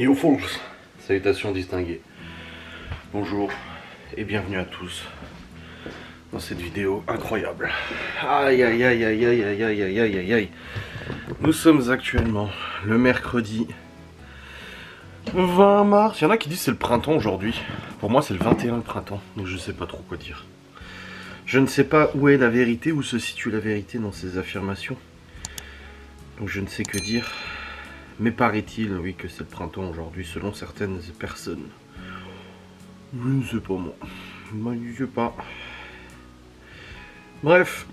Et au fond, salutations distinguées. Bonjour et bienvenue à tous dans cette vidéo incroyable. Aïe aïe aïe aïe aïe aïe aïe aïe aïe aïe aïe. Nous sommes actuellement le mercredi 20 mars. Il y en a qui disent c'est le printemps aujourd'hui. Pour moi c'est le 21 le printemps, donc je sais pas trop quoi dire. Je ne sais pas où est la vérité, où se situe la vérité dans ces affirmations. Donc je ne sais que dire. Mais paraît-il, oui, que c'est le printemps aujourd'hui, selon certaines personnes. Je ne sais pas moi. Moi, je ne sais pas. Bref,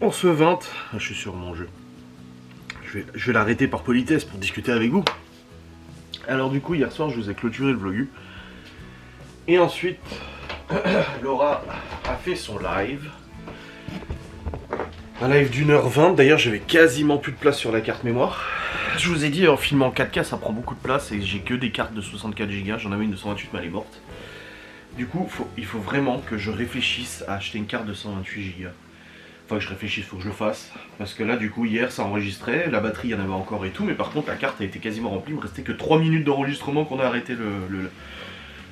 on se 20. Je suis sur mon jeu. Je vais l'arrêter par politesse pour discuter avec vous. Alors du coup, hier soir, je vous ai clôturé le vlog. Et ensuite, Laura a fait son live. Un live d'1h20. D'ailleurs, j'avais quasiment plus de place sur la carte mémoire. Je vous ai dit, en filmant en 4K, ça prend beaucoup de place et j'ai que des cartes de 64 Go. J'en avais une de 128, mais elle est morte. Du coup, il faut vraiment que je réfléchisse à acheter une carte de 128 Go. Enfin, que je réfléchisse, il faut que je le fasse. Parce que là, du coup, hier, ça enregistrait. La batterie, il y en avait encore et tout. Mais par contre, la carte a été quasiment remplie. Il me restait que 3 minutes d'enregistrement qu'on a arrêté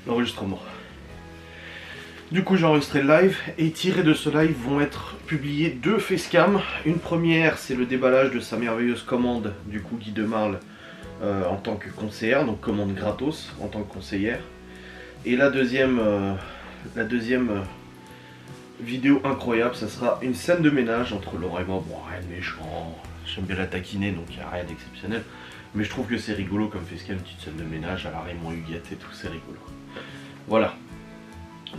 l'enregistrement. Du coup, j'ai enregistré le live. Et tirés de ce live vont être publiés 2 facecam. Une première, c'est le déballage de sa merveilleuse commande, du coup, Guy Demarle, en tant que conseillère. Donc, commande gratos en tant que conseillère. Et la deuxième vidéo incroyable, ça sera une scène de ménage entre Laura et moi. Bon, rien de méchant, j'aime bien la taquiner, donc il n'y a rien d'exceptionnel. Mais je trouve que c'est rigolo comme facecam, une petite scène de ménage à la Raymond Huguette et tout, c'est rigolo. Voilà.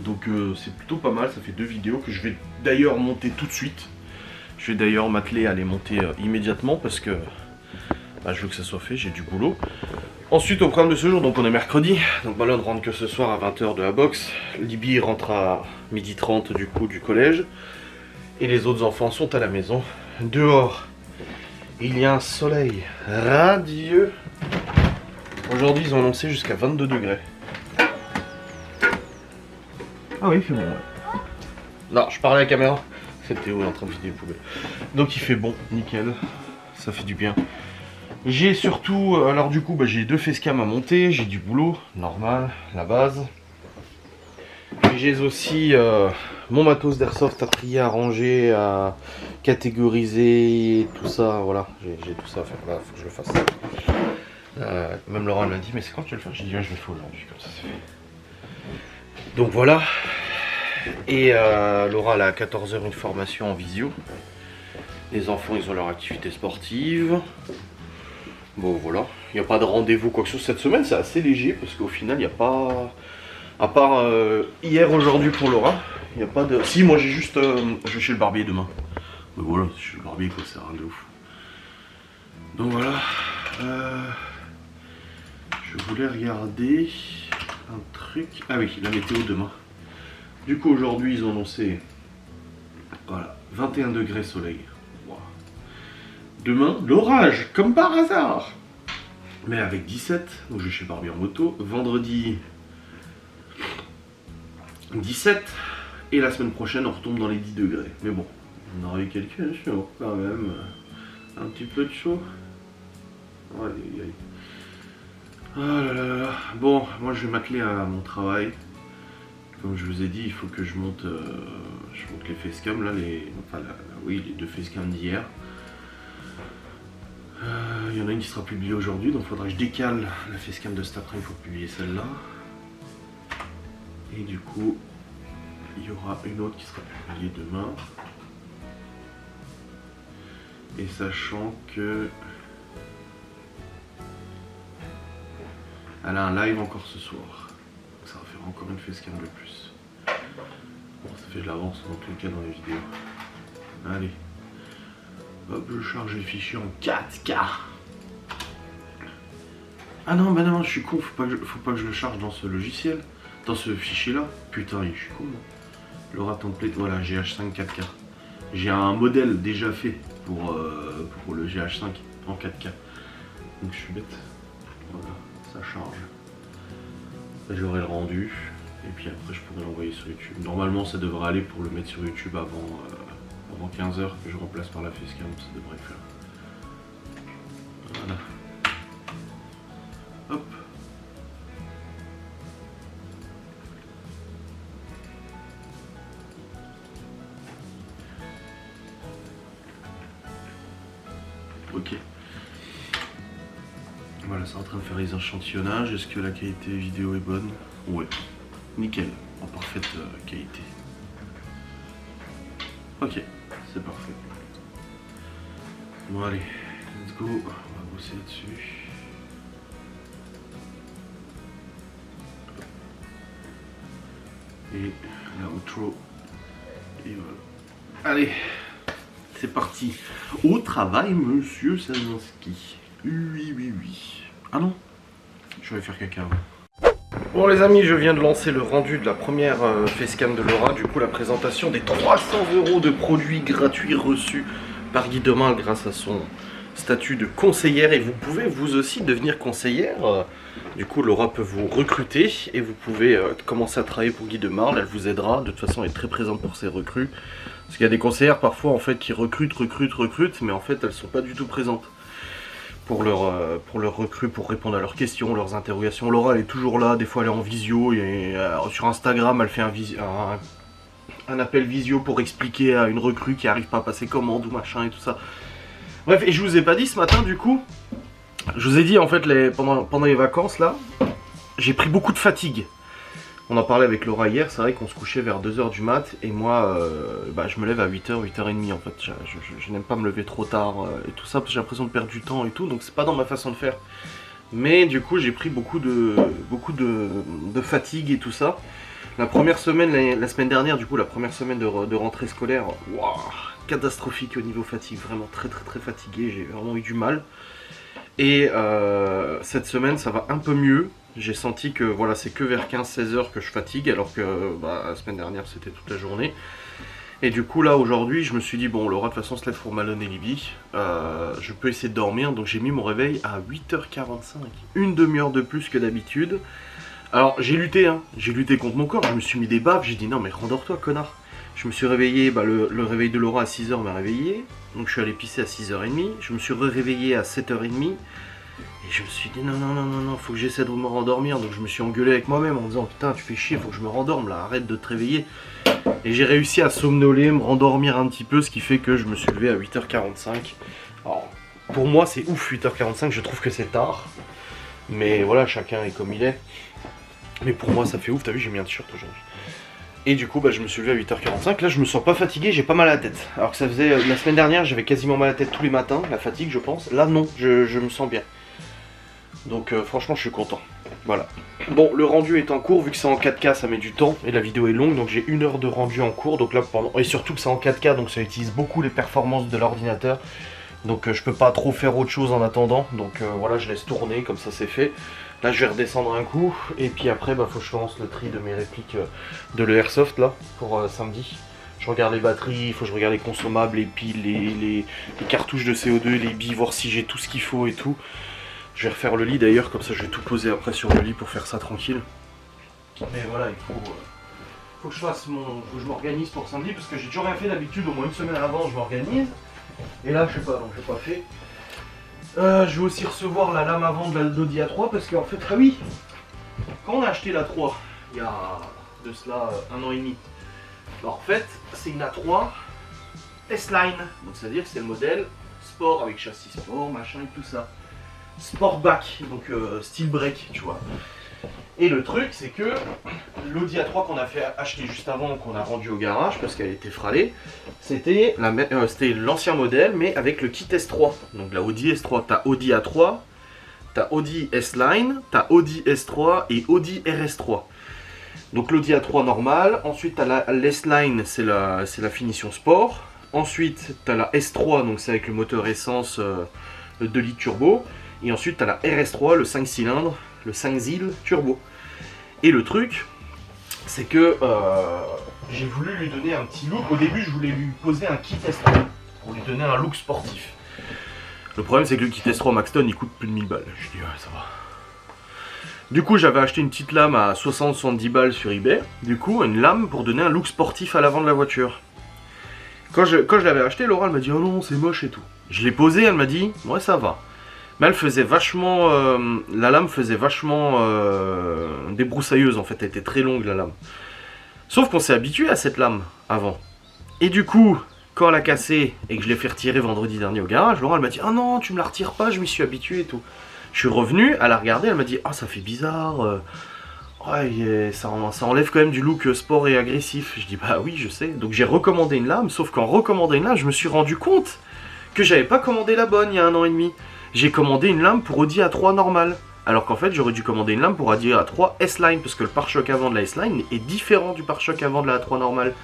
Donc c'est plutôt pas mal, ça fait 2 vidéos que je vais d'ailleurs monter tout de suite. Je vais d'ailleurs m'atteler à les monter immédiatement parce que je veux que ça soit fait, j'ai du boulot. Ensuite, au programme de ce jour, donc on est mercredi, donc Malone rentre que ce soir à 20h de la boxe, Libby rentre à 12h30 du coup du collège, et les autres enfants sont à la maison. Dehors, il y a un soleil radieux. Aujourd'hui, ils ont annoncé jusqu'à 22 degrés. Ah oui, il fait bon, ouais. Non, je parlais à la caméra, c'est Théo est en train de vider une poubelle. Donc il fait bon, nickel, ça fait du bien. J'ai surtout, alors du coup, j'ai 2 facecam à monter, j'ai du boulot, normal, la base. J'ai aussi mon matos d'airsoft à trier, à ranger, à catégoriser, tout ça, voilà, j'ai tout ça à faire, là, faut que je le fasse. Même Laura m'a dit, mais c'est quand tu vas le faire? J'ai dit, je le fais aujourd'hui, comme ça c'est fait. Donc voilà, et Laura elle a à 14h une formation en visio. Les enfants, ils ont leur activité sportive. Bon voilà, il n'y a pas de rendez-vous quoi que ce soit. Cette semaine c'est assez léger parce qu'au final il n'y a pas... À part hier, aujourd'hui pour Laura, il n'y a pas de... Si, moi j'ai juste... je vais chez le barbier demain. Mais voilà, chez le barbier quoi, c'est rien de ouf. Donc voilà. Je voulais regarder un truc... Ah oui, la météo demain. Du coup aujourd'hui ils ont annoncé... Voilà, 21 degrés soleil. Demain, l'orage, comme par hasard. Mais avec 17, donc je vais chez Barbie en moto. Vendredi, 17. Et la semaine prochaine, on retombe dans les 10 degrés. Mais bon, on aura eu quelques jours quand même. Un petit peu de chaud. Allez, allez. Ah là là là. Bon, moi je vais m'atteler à mon travail. Comme je vous ai dit, il faut que je monte les facecam, là, les 2 facecam d'hier. Il y en a une qui sera publiée aujourd'hui, donc il faudra que je décale la facecam de cet après-midi pour publier celle-là. Et du coup, il y aura une autre qui sera publiée demain. Et sachant que elle a un live encore ce soir. Donc ça va faire encore une facecam de plus. Bon, ça fait de l'avance dans tous les cas dans les vidéos. Allez. Hop, je charge le fichier en 4K. Ah non, bah non, je suis con, faut pas que je le charge dans ce logiciel, dans ce fichier là. Putain, je suis con. Laura template, voilà, GH5 4K. J'ai un modèle déjà fait pour le GH5 en 4K. Donc je suis bête. Voilà, ça charge. J'aurai le rendu. Et puis après je pourrai l'envoyer sur YouTube. Normalement ça devrait aller pour le mettre sur YouTube avant 15h que je remplace par la facecam, ça devrait le faire. Voilà. Hop. Ok. Voilà, c'est en train de faire les échantillonnages. Est-ce que la qualité vidéo est bonne? Ouais. Nickel, en parfaite qualité. Ok, c'est parfait. Bon allez, let's go, on va bosser là-dessus. Et la outro. Et voilà. Allez, c'est parti. Au travail, monsieur Sazinski. Oui, oui, oui. Ah non, je vais faire caca. Bon les amis, je viens de lancer le rendu de la première facecam de Laura. Du coup, la présentation des 300 € de produits gratuits reçus par Guy Demal grâce à son statut de conseillère. Et vous pouvez vous aussi devenir conseillère. Du coup, Laura peut vous recruter et vous pouvez commencer à travailler pour Guy Demal. Elle vous aidera. De toute façon, elle est très présente pour ses recrues. Parce qu'il y a des conseillères parfois en fait qui recrutent, mais en fait elles sont pas du tout présentes pour leur recrue, pour répondre à leurs questions, leurs interrogations. Laura elle est toujours là, des fois elle est en visio et sur Instagram elle fait un appel visio pour expliquer à une recrue qui arrive pas à passer commande ou machin et tout ça. Bref, et je vous ai pas dit ce matin du coup, je vous ai dit en fait pendant les vacances là, j'ai pris beaucoup de fatigue. On en parlait avec Laura hier, c'est vrai qu'on se couchait vers 2 h du mat et moi je me lève à 8 h, 8 h 30 en fait. Je n'aime pas me lever trop tard et tout ça parce que j'ai l'impression de perdre du temps et tout, donc c'est pas dans ma façon de faire. Mais du coup j'ai pris beaucoup de fatigue et tout ça. La première semaine, la semaine dernière du coup, la première semaine de rentrée scolaire, wow, catastrophique au niveau fatigue, vraiment très fatigué, j'ai vraiment eu du mal. Et cette semaine ça va un peu mieux. J'ai senti que voilà, c'est que vers 15-16 h que je fatigue, alors que la semaine dernière c'était toute la journée. Et du coup là aujourd'hui je me suis dit bon, Laura de toute façon se lève pour Malone et Libby, je peux essayer de dormir, donc j'ai mis mon réveil à 8 h 45, une demi-heure de plus que d'habitude. Alors j'ai lutté contre mon corps, je me suis mis des baffes, j'ai dit non mais rendors-toi connard. Je me suis réveillé, le réveil de Laura à 6 h m'a réveillé, donc je suis allé pisser à 6 h 30, je me suis réveillé à 7 h 30. Et je me suis dit non, faut que j'essaie de me rendormir. Donc je me suis engueulé avec moi-même en me disant putain tu fais chier, faut que je me rendorme là, arrête de te réveiller. Et j'ai réussi à somnoler, me rendormir un petit peu, ce qui fait que je me suis levé à 8 h 45. Alors pour moi c'est ouf 8 h 45, je trouve que c'est tard. Mais voilà, chacun est comme il est. Mais pour moi ça fait ouf, t'as vu j'ai mis un t-shirt aujourd'hui. Et du coup je me suis levé à 8 h 45, là je me sens pas fatigué, j'ai pas mal à la tête. Alors que ça faisait, la semaine dernière j'avais quasiment mal à la tête tous les matins, la fatigue je pense. Là non, je me sens bien. Donc franchement je suis content. Voilà. Bon, le rendu est en cours, vu que c'est en 4K ça met du temps et la vidéo est longue, donc j'ai 1 heure de rendu en cours. Donc là et surtout que c'est en 4K, donc ça utilise beaucoup les performances de l'ordinateur. Donc je peux pas trop faire autre chose en attendant. Donc voilà, je laisse tourner, comme ça c'est fait. Là je vais redescendre un coup et puis après faut que je lance le tri de mes répliques de l'Airsoft là pour samedi. Je regarde les batteries, il faut que je regarde les consommables, les piles, les cartouches de CO2, les billes, voir si j'ai tout ce qu'il faut et tout. Je vais refaire le lit d'ailleurs, comme ça je vais tout poser après sur le lit pour faire ça tranquille. Mais voilà, il faut que je fasse faut que je m'organise pour samedi, parce que j'ai toujours rien fait d'habitude, au moins une semaine à l'avance je m'organise. Et là je sais pas, donc j'ai pas fait. Je vais aussi recevoir la lame avant de l'Audi A3, parce qu'en fait, ah oui, quand on a acheté l'A3, il y a de cela 1 an et demi, en fait c'est une A3 S-Line, donc c'est à dire que c'est le modèle sport avec châssis sport, machin et tout ça. Sportback, donc steel break, tu vois. Et le truc, c'est que l'Audi A3 qu'on a fait acheter juste avant, qu'on a rendu au garage parce qu'elle était fralée, c'était l'ancien modèle, mais avec le kit S3. Donc la Audi S3, t'as Audi A3, t'as Audi S-Line, t'as Audi S3 et Audi RS3. Donc l'Audi A3 normal, ensuite t'as l'S-Line, c'est la finition sport. Ensuite t'as la S3, donc c'est avec le moteur essence 2 litres turbo. Et ensuite tu as la RS3, le 5 cylindres, le 5 ZIL turbo. Et le truc, c'est que j'ai voulu lui donner un petit look. Au début je voulais lui poser un kit S3 pour lui donner un look sportif. Le problème c'est que le kit S3 Maxton il coûte plus de 1000 balles. Je dis ouais ça va. Du coup j'avais acheté une petite lame à 60-70 balles sur eBay. Du coup une lame pour donner un look sportif à l'avant de la voiture. Quand je l'avais acheté, Laura elle m'a dit oh non c'est moche et tout. Je l'ai posé, elle m'a dit ouais ça va. Mais elle faisait vachement, la lame faisait vachement débroussailleuse en fait, elle était très longue la lame. Sauf qu'on s'est habitué à cette lame avant. Et du coup, quand elle a cassé et que je l'ai fait retirer vendredi dernier au garage, Laura elle m'a dit ah non tu me la retires pas, je m'y suis habitué et tout. Je suis revenu, elle a regardé, elle m'a dit ah ça fait bizarre, ouais ça enlève quand même du look sport et agressif. Je dis bah oui je sais, donc j'ai recommandé une lame, sauf qu'en recommandant une lame je me suis rendu compte que j'avais pas commandé la bonne il y a 1 an et demi. J'ai commandé une lame pour Audi A3 normale. Alors qu'en fait, j'aurais dû commander une lame pour Audi A3 S-Line, parce que le pare-choc avant de la S-Line est différent du pare-choc avant de la A3 normale.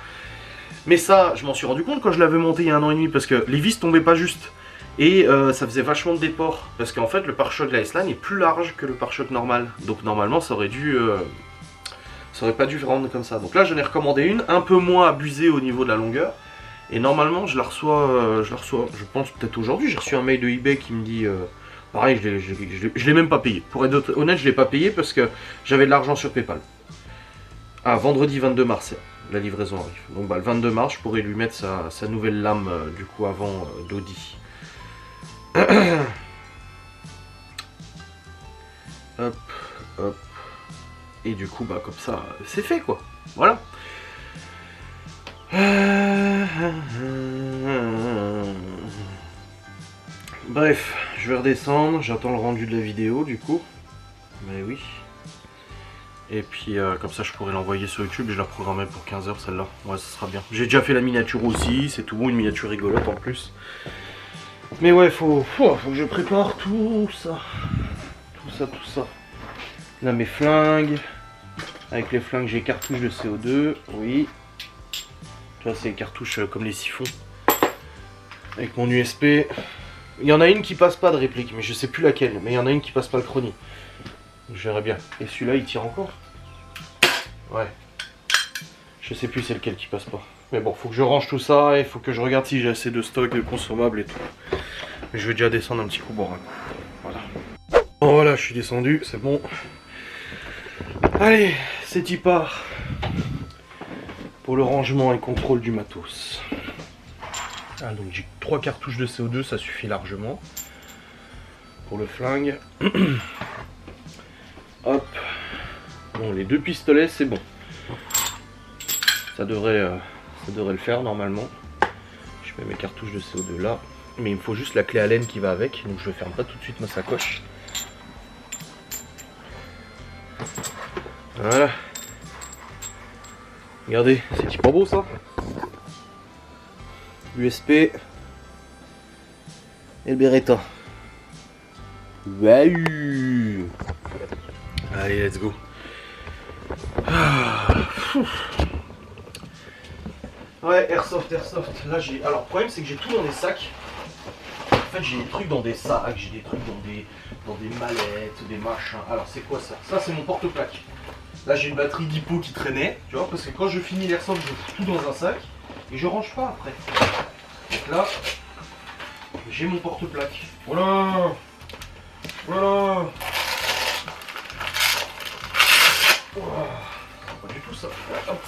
Mais ça, je m'en suis rendu compte quand je l'avais monté il y a 1 an et demi, parce que les vis tombaient pas juste. Et ça faisait vachement de déport, parce qu'en fait, le pare-choc de la S-Line est plus large que le pare-choc normal. Donc normalement, ça aurait pas dû rendre comme ça. Donc là, j'en ai recommandé une, un peu moins abusée au niveau de la longueur. Et normalement, je la reçois, je pense peut-être aujourd'hui. J'ai reçu un mail de eBay qui me dit... pareil, je l'ai même pas payé. Pour être honnête, je l'ai pas payé parce que j'avais de l'argent sur PayPal. Ah, vendredi 22 mars, la livraison arrive. Donc bah, le 22 mars, je pourrais lui mettre sa nouvelle lame, du coup, avant d'Audi. Hop, hop. Et du coup, bah comme ça, c'est fait, quoi. Voilà. Bref, je vais redescendre, j'attends le rendu de la vidéo du coup. Mais oui. Et puis comme ça je pourrais l'envoyer sur YouTube et je la programmerai pour 15 h celle-là. Ouais ça sera bien. J'ai déjà fait la miniature aussi, c'est tout bon, une miniature rigolote en plus. Mais ouais, faut que je prépare tout ça. Tout ça. Là mes flingues. Avec les flingues j'ai cartouches de CO2, oui. Tu vois c'est les cartouches comme les siphons. Avec mon USP. Il y en a une qui passe pas de réplique, mais je sais plus laquelle. Mais il y en a une qui passe pas le chrony. Je verrai bien. Et celui-là, il tire encore? Ouais. Je sais plus c'est lequel qui passe pas. Mais bon, faut que je range tout ça et faut que je regarde si j'ai assez de stock de consommables et tout. Mais je vais déjà descendre un petit coup boire un coup. Voilà. Bon, voilà, je suis descendu, c'est bon. Allez, c'est y part. Pour le rangement et contrôle du matos. Ah, donc j'ai 3 cartouches de CO2, ça suffit largement pour le flingue. Hop. Bon, les 2 pistolets, c'est bon. Ça devrait le faire normalement. Je mets mes cartouches de CO2 là. Mais il me faut juste la clé Allen qui va avec. Donc je ne ferme pas tout de suite ma sacoche. Voilà. Regardez, c'est pas beau ça? USP et le Beretta. Waouh. Allez, let's go. Ouais, airsoft. Là, j'ai. Alors, le problème, c'est que j'ai tout dans des sacs. En fait, j'ai des trucs dans des sacs, j'ai des trucs dans des mallettes, des machins. Alors, c'est quoi ça? Ça, c'est mon porte-plaque. Là, j'ai une batterie d'hippo qui traînait, tu vois, parce que quand je finis l'airsoft, je fous tout dans un sac et je range pas après. Donc là, j'ai mon porte-plaque. Voilà. Voilà. Pas du tout ça. Hop.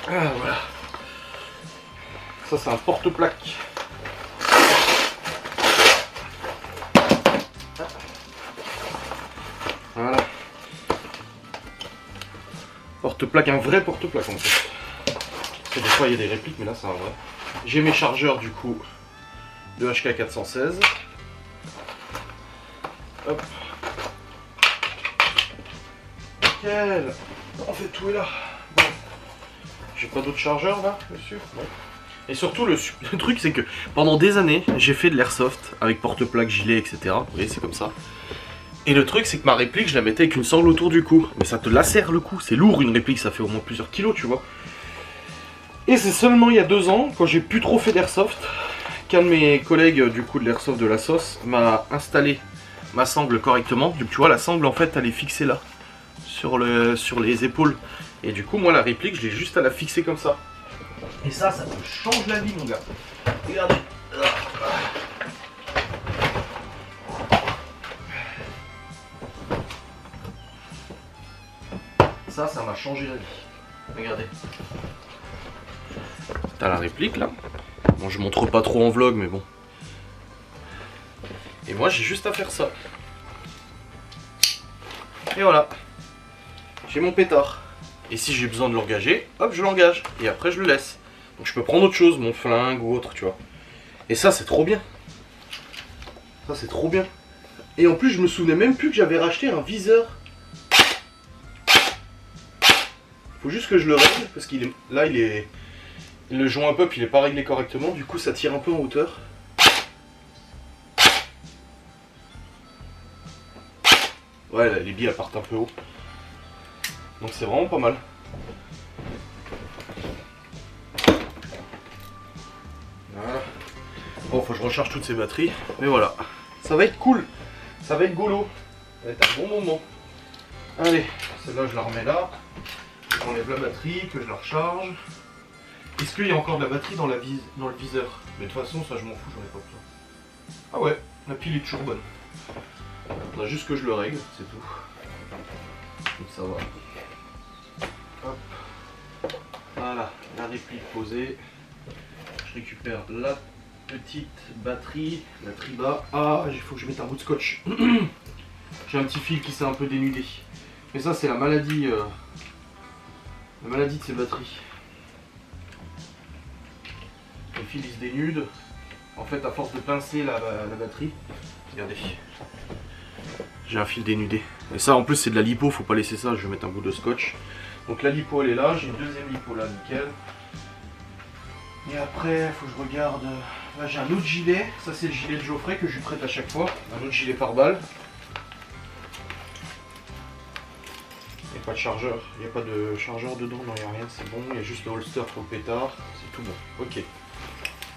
Ah voilà. Ça c'est un porte-plaque. Voilà. Porte-plaque, un vrai porte-plaque en fait. Parce que des fois il y a des répliques, mais là c'est un vrai. J'ai mes chargeurs du coup de HK416. Hop. Nickel. En fait tout est là. Bon. J'ai pas d'autres chargeurs là dessus. Non. Et surtout le truc c'est que pendant des années j'ai fait de l'airsoft avec porte-plaque, gilet, etc. Vous voyez c'est comme ça. Et le truc c'est que ma réplique je la mettais avec une sangle autour du cou. Mais ça te lacère le cou, c'est lourd une réplique, ça fait au moins plusieurs kilos tu vois. Et c'est seulement il y a 2 ans, quand j'ai plus trop fait d'airsoft, qu'un de mes collègues du coup de l'airsoft de la sauce m'a installé ma sangle correctement. Tu vois la sangle en fait elle est fixée là, sur les épaules. Et du coup moi la réplique je l'ai juste à la fixer comme ça. Et ça te change la vie mon gars. Regardez. Ça m'a changé la vie. Regardez. T'as la réplique là. Bon je montre pas trop en vlog mais bon. Et moi j'ai juste à faire ça. Et voilà. J'ai mon pétard. Et si j'ai besoin de l'engager, hop, je l'engage. Et après, je le laisse. Donc je peux prendre autre chose, mon flingue ou autre, tu vois. Et ça, c'est trop bien. Ça, c'est trop bien. Et en plus, je me souvenais même plus que j'avais racheté un viseur. Faut juste que je le règle, parce qu'il est... Là, il est... Le joint pop, il est pas réglé correctement. Du coup, ça tire un peu en hauteur. Ouais, là, les billes, elles partent un peu haut. Donc c'est vraiment pas mal. Voilà. Bon, faut que je recharge toutes ces batteries. Mais voilà. Ça va être cool. Ça va être golo. Ça va être un bon moment. Allez, celle-là, je la remets là. J'enlève la batterie, que je la recharge. Est-ce qu'il y a encore de la batterie dans le viseur? Mais de toute façon, ça, je m'en fous, j'en ai pas besoin. Ah ouais, la pile est toujours bonne. Il faudra juste que je le règle, c'est tout. Donc ça va. Hop. Voilà, la réplique posée. Je récupère la petite batterie, la Triba. Ah, il faut que je mette un bout de scotch. J'ai un petit fil qui s'est un peu dénudé. Mais ça, c'est la maladie de ces batteries. Le fil il se dénude. En fait, à force de pincer la batterie, regardez. J'ai un fil dénudé. Et ça, en plus, c'est de la lipo, faut pas laisser ça. Je vais mettre un bout de scotch. Donc la lipo, elle est là. J'ai une deuxième lipo là, nickel. Et après, il faut que je regarde. Là, j'ai un autre gilet. Ça, c'est le gilet de Geoffrey que je lui prête à chaque fois. Un autre gilet par balle. Il n'y a pas de chargeur. Il n'y a pas de chargeur dedans. Non, il n'y a rien. C'est bon. Il y a juste le holster pour le pétard. C'est tout bon. Ok.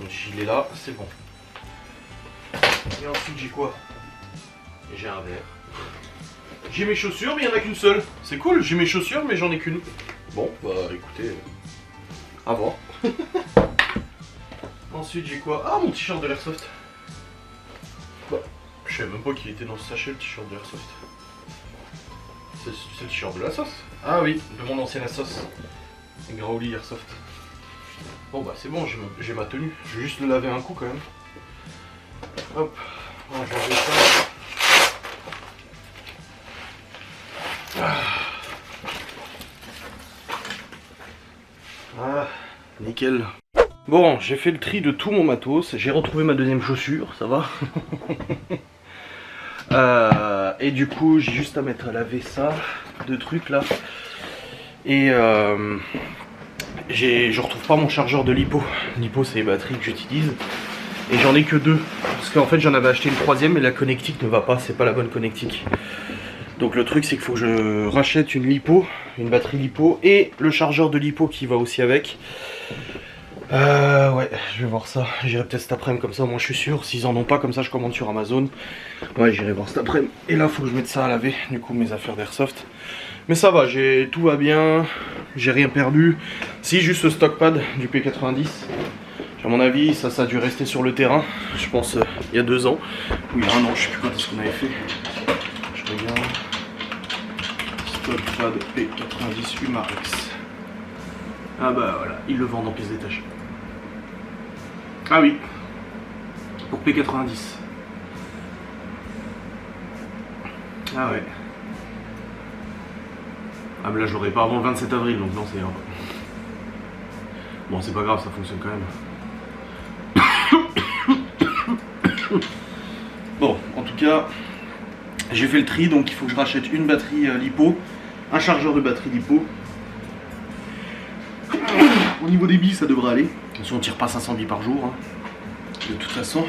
Donc, gilet là, c'est bon. Et ensuite, j'ai quoi? J'ai un verre. J'ai mes chaussures, mais il n'y en a qu'une seule. C'est cool, j'ai mes chaussures, mais j'en ai qu'une. Bon, bah écoutez, à voir. Ensuite, j'ai quoi? Ah, mon t-shirt de l'Airsoft. Bah, je savais même pas qu'il était dans ce sachet, le t-shirt de l'Airsoft. C'est le t-shirt de la sauce. Ah oui, de mon ancienne Assos. Graoli Airsoft. Bon, bah c'est bon, j'ai ma tenue. Je vais juste le laver un coup quand même. Hop, on va changer ça. Ah, nickel. Bon, j'ai fait le tri de tout mon matos. J'ai retrouvé ma deuxième chaussure, ça va. Et du coup, j'ai juste à mettre à laver ça, deux trucs là. Et je retrouve pas mon chargeur de lipo. Lipo, c'est les batteries que j'utilise. Et j'en ai que deux. Parce qu'en fait, j'en avais acheté une troisième, mais la connectique ne va pas. C'est pas la bonne connectique. Donc le truc, c'est qu'il faut que je rachète une lipo, une batterie lipo et le chargeur de lipo qui va aussi avec. Ouais, je vais voir ça. J'irai peut-être cet après-midi, comme ça au moins je suis sûr. S'ils en ont pas, comme ça je commande sur Amazon. Ouais, j'irai voir cet après-midi. Et là, faut que je mette ça à laver, du coup, mes affaires d'Airsoft. Mais ça va, tout va bien. J'ai rien perdu. Si, juste ce stockpad du P90. À mon avis, ça a dû rester sur le terrain. Je pense il y a 2 ans. Ou il y a 1 an, je sais plus quand est-ce qu'on avait fait. Je regarde. Stockpad P90 Humarex. Ah bah voilà, ils le vendent en pièces détachées. Ah oui, pour P90. Ah ouais. Ah mais là je l'aurai pas avant le 27 avril, donc non c'est... Bon c'est pas grave, ça fonctionne quand même. Bon, en tout cas, j'ai fait le tri, donc il faut que je rachète une batterie lipo, un chargeur de batterie lipo. Au niveau des billes, ça devrait aller. Si on tire pas 500 billes par jour, hein, de toute façon.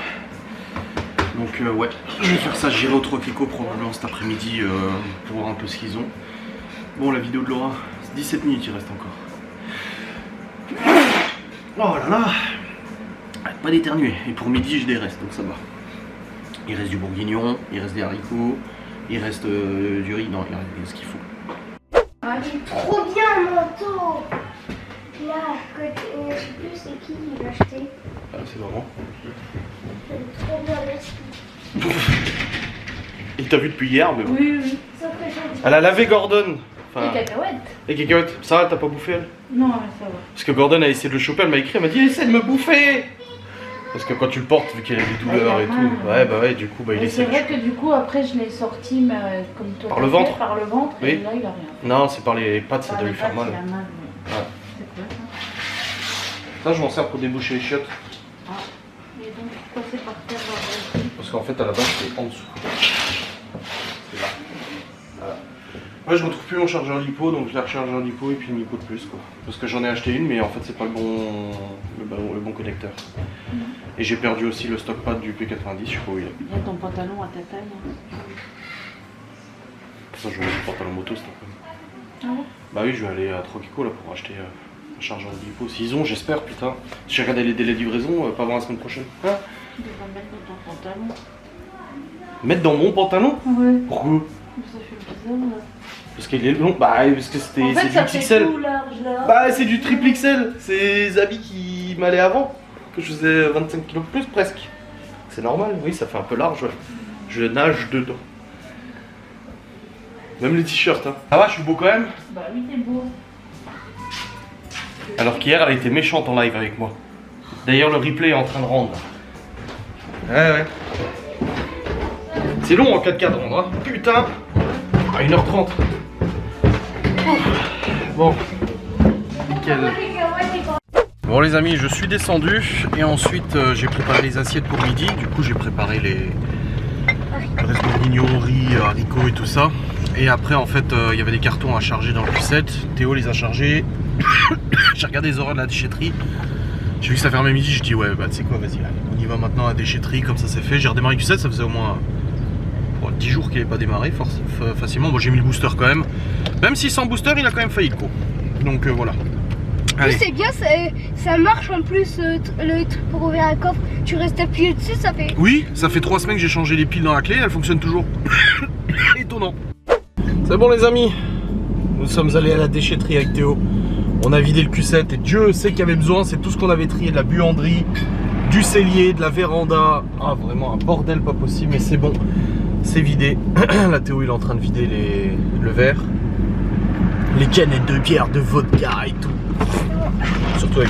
Donc ouais, je vais faire ça. J'irai au Tropico probablement cet après-midi pour voir un peu ce qu'ils ont. Bon, la vidéo de Laura, 17 minutes, il reste encore. Oh là là, arrête pas d'éternuer. Et pour midi, je les reste, donc ça va. Il reste du bourguignon, il reste des haricots, il reste du riz. Non, il reste ce qu'il faut. Ah, il est trop bien le manteau. Là, je sais plus c'est qui l'a acheté. Ah, c'est marrant. Il est trop bien, merci. Il t'a vu depuis hier, mais bon. Oui, oui. Sauf que j'ai dit. Elle a lavé Gordon. Enfin, Les cacahuètes. les cacahuètes. Ça, t'as pas bouffé elle? Non, ça va. Parce que Gordon a essayé de le choper, elle m'a écrit, elle m'a dit essaie de me bouffer. Parce que quand tu le portes, vu qu'il a des douleurs et tout, ouais, du coup, il est C'est sec. vrai que du coup, après, je l'ai sorti, mais comme toi. Par le ventre. Par le ventre, Oui. et là, il a rien. Non, c'est par les pattes, ça Par doit les lui faire pattes, mal. il a mal, mais... Ouais. C'est quoi ça? Ça, je m'en sers pour déboucher les chiottes. Ah. Et donc, pourquoi c'est par terre là? Parce qu'en fait, à la base, c'est en dessous. C'est là. Voilà. Ouais, je retrouve plus mon chargeur lipo, donc je l'ai rechargeur lipo et puis une lipo de plus, quoi. Parce que j'en ai acheté une, mais en fait, c'est pas le bon connecteur. Et j'ai perdu aussi le stock pad du P90, je sais pas où il est. Il y a ton pantalon à ta taille. Hein. Ça, je vais mettre le pantalon moto, cet après-midi. Ah ouais? Bah oui, je vais aller à Troquico là pour acheter un chargeur de lipo. S'ils ont, j'espère, putain. J'ai regardé les délais de livraison, pas avant la semaine prochaine. Hein? Tu devrais mettre dans ton pantalon. Mettre dans mon pantalon? Ouais. Pourquoi? Ça fait bizarre là. Parce qu'il est long. Bah, parce que c'était En fait, du ça fait XL. tout large là. Bah, c'est du triple XL. C'est les habits qui m'allaient avant. Que je faisais 25 kg de plus presque. C'est normal, oui, ça fait un peu large. Ouais. Je nage dedans. Même les t-shirts. Hein. Ah va, je suis beau quand même. Bah oui, t'es beau. Alors qu'hier, elle était méchante en live avec moi. D'ailleurs, le replay est en train de rendre. Ouais. C'est long en 4K de rendre. Hein. Putain. À 1h30. Bon. Nickel. Bon les amis, je suis descendu et ensuite j'ai préparé les assiettes pour midi. Du coup j'ai préparé le reste de mignons, riz, haricots et tout ça. Et après en fait il y avait des cartons à charger dans le Q7. Théo les a chargés. J'ai regardé les horaires de la déchetterie. J'ai vu que ça fermait midi, j'ai dit ouais bah tu sais quoi, vas-y, on y va maintenant à la déchetterie, comme ça c'est fait. J'ai redémarré le Q7, ça faisait au moins 10 jours qu'il n'avait pas démarré facilement. Bon j'ai mis le booster quand même. Même si sans booster il a quand même failli le coup. Donc voilà. Oui, c'est bien, ça marche en plus le truc pour ouvrir un coffre. Tu restes appuyé dessus, ça fait. Oui, ça fait 3 semaines que j'ai changé les piles dans la clé, elle fonctionne toujours. Étonnant. C'est bon les amis, nous sommes allés à la déchetterie avec Théo. On a vidé le Q7 et Dieu sait qu'il y avait besoin, c'est tout ce qu'on avait trié, de la buanderie, du cellier, de la véranda. Ah vraiment un bordel pas possible, mais c'est bon, c'est vidé. Là Théo il est en train de vider le verre. Les canettes de bière, de vodka et tout. Surtout avec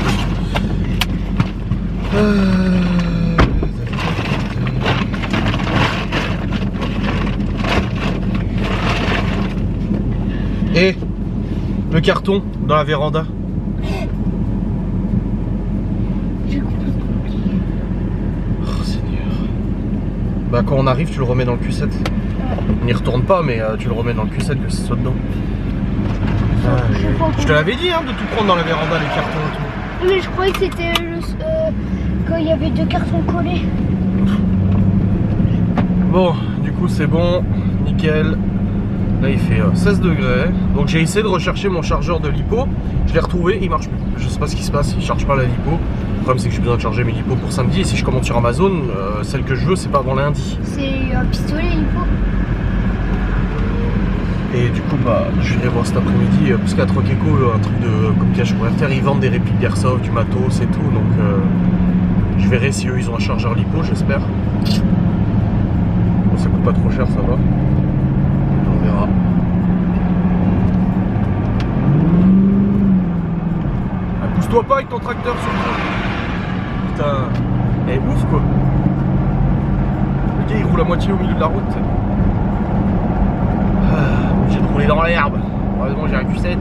Et le carton dans la véranda. Oh Seigneur. Bah quand on arrive tu le remets dans le Q7. On n'y retourne pas mais tu le remets dans le Q7 que ce soit dedans. Je te l'avais dit hein, de tout prendre dans la véranda, les cartons et tout. Mais je croyais que c'était quand il y avait 2 cartons collés. Bon, du coup c'est bon, nickel. Là il fait 16 degrés. Donc j'ai essayé de rechercher mon chargeur de lipo. Je l'ai retrouvé, il marche plus. Je sais pas ce qui se passe, il charge pas la lipo. Le problème c'est que j'ai besoin de charger mes lipos pour samedi. Et si je commande sur Amazon, celle que je veux c'est pas avant lundi. C'est un pistolet, il faut. Et du coup bah je vais voir cet après-midi parce qu'à Troqueco un truc de comme cache pour RTR, ils vendent des répliques d'airsoft, du matos et tout, donc je verrai si eux ils ont un chargeur lipo, j'espère. Bon, ça coûte pas trop cher, ça va. On verra. Ah, pousse-toi pas avec ton tracteur surtout. Putain, elle est ouf quoi. Le gars il roule à moitié au milieu de la route. J'ai roulé dans l'herbe. Heureusement j'ai un Q7.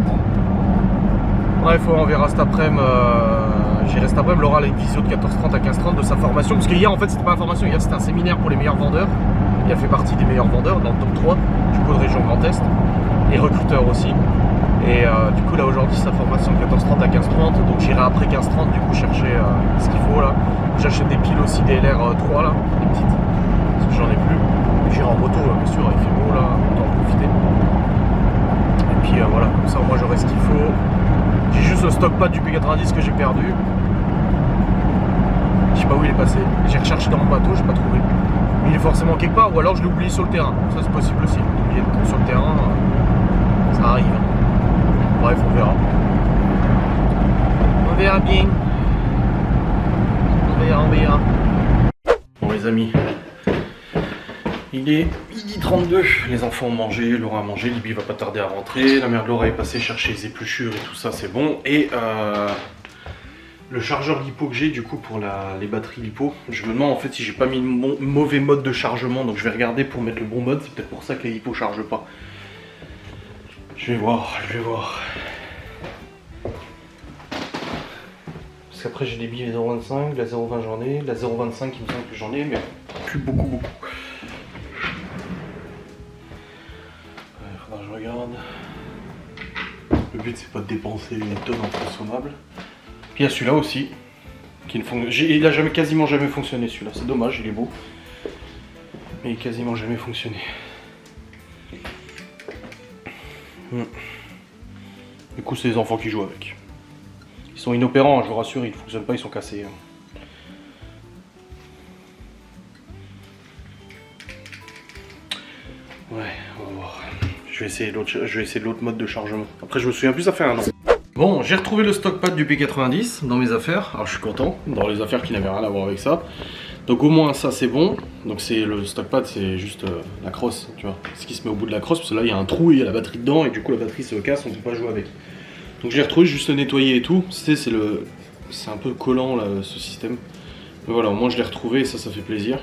Bref, on verra cet après-midi. J'irai cet après-midi. Laura a une visio de 14h30 à 15h30 de sa formation. Parce que hier en fait c'était pas une formation, hier c'était un séminaire pour les meilleurs vendeurs. Et elle fait partie des meilleurs vendeurs dans le top 3 du coup de région Grand Est. Et recruteurs aussi. Et du coup là aujourd'hui sa formation de 14h30 à 15h30. Donc j'irai après 15h30 du coup chercher ce qu'il faut là. J'achète des piles aussi DLR 3 là, des petites. Parce que j'en ai plus. J'irai en moto bien sûr, il fait beau là, autant en profiter. Et puis voilà, comme ça moi j'aurai ce qu'il faut. J'ai juste le stock pad du P90 que j'ai perdu. Je sais pas où il est passé. J'ai recherché dans mon bateau, j'ai pas trouvé. Mais il est forcément quelque part, ou alors je l'ai oublié sur le terrain. Ça c'est possible aussi. Oublier le truc sur le terrain, ça arrive. Bref, on verra. On verra bien. On verra. Bon les amis. Il est 12h32, les enfants ont mangé, Laura a mangé, Libby va pas tarder à rentrer, la mère de Laura est passée chercher les épluchures et tout ça, c'est bon. Et le chargeur lipo que j'ai du coup pour les batteries lipo. Je me demande en fait si j'ai pas mis le mauvais mode de chargement, donc je vais regarder pour mettre le bon mode. C'est peut-être pour ça que les lipo chargent pas. Je vais voir, Parce qu'après j'ai des billets 0,25, la 0,20 j'en ai, la 0,25 il me semble que j'en ai, mais plus beaucoup. Faudra que je regarde. Le but c'est pas de dépenser une tonne en consommable. Puis il y a celui-là aussi, qui ne fonctionne. Il a quasiment jamais fonctionné celui-là, c'est dommage, il est beau. Mais il n'a quasiment jamais fonctionné. Du coup c'est les enfants qui jouent avec. Ils sont inopérants, je vous rassure, ils ne fonctionnent pas, ils sont cassés. Ouais, on va voir. Je vais essayer l'autre mode de chargement. Après je me souviens plus, ça fait un an. Bon, j'ai retrouvé le stock pad du P90 dans mes affaires. Alors je suis content, dans les affaires qui n'avaient rien à voir avec ça. Donc au moins ça c'est bon. Donc c'est le stock pad, c'est juste la crosse, tu vois. Ce qui se met au bout de la crosse, parce que là il y a un trou et il y a la batterie dedans et du coup la batterie se casse, on ne peut pas jouer avec. Donc je l'ai retrouvé, juste le nettoyer et tout. C'est un peu collant là, ce système. Mais voilà, au moins je l'ai retrouvé et ça fait plaisir.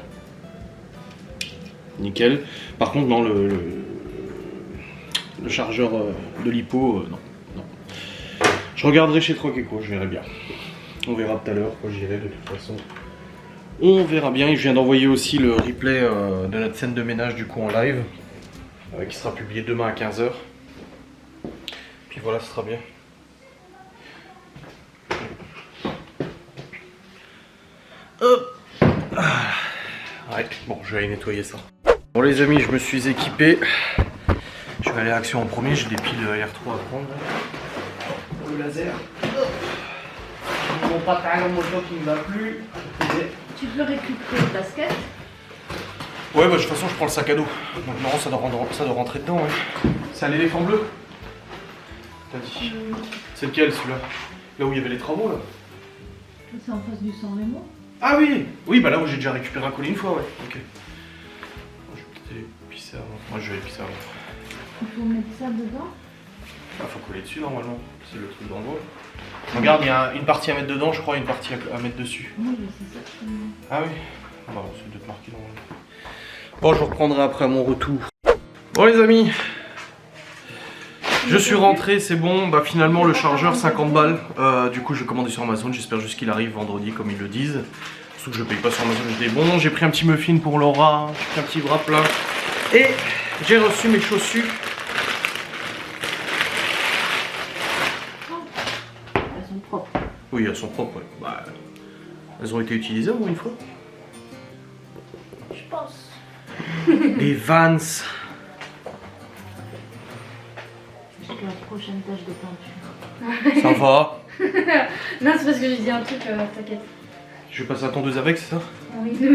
Nickel. Par contre non, le chargeur de lipo, non. Je regarderai chez Troc-Eco, je verrai bien. On verra tout à l'heure, quoi, j'irai de toute façon. On verra bien, et je viens d'envoyer aussi le replay de notre scène de ménage du coup en live, qui sera publié demain à 15 h. Puis voilà, ce sera bien. Hop. Ouais, bon, je vais aller nettoyer ça. Bon les amis, je me suis équipé. Je vais aller à Action en premier, j'ai des piles R3 à prendre. Le laser. Mon pantalon moto qui ne va plus. Tu peux récupérer le basket. Ouais, bah de toute façon je prends le sac à dos. Donc non, ça doit rentrer dedans. Ouais. C'est un éléphant bleu. T'as dit. C'est lequel celui-là? Là où il y avait les travaux là. C'est en face du San Remo. Ah oui. Oui, bah là où j'ai déjà récupéré un colis une fois, ouais. Ok. Je vais peut-être aller pisser avant. Moi je vais aller pisser avant. Il faut mettre ça dedans. Ah, faut coller dessus normalement. C'est le truc dans le bol. Regarde, il y a une partie à mettre dedans, je crois, et une partie à mettre dessus. Oui, c'est ça. Ah oui. Bah, c'est peut-être marqué normalement. Bon, je reprendrai après mon retour. Bon les amis, je suis rentré, c'est bon. Bah finalement le chargeur 50 balles. Du coup je vais commander sur Amazon. J'espère juste qu'il arrive vendredi comme ils le disent. Surtout que je paye pas sur Amazon, je dis bon. J'ai pris un petit muffin pour Laura, j'ai pris un petit bras plein. Et j'ai reçu mes chaussures. Elles sont propres. Oui, elles sont propres, ouais. Bah, elles ont été utilisées au moins une fois. Je pense. Les Vans. Jusqu'à la prochaine tâche de peinture. Ça va. Non, c'est parce que j'ai dit un truc, t'inquiète. Je vais passer à tondeuse avec, c'est ça? Oui. Non,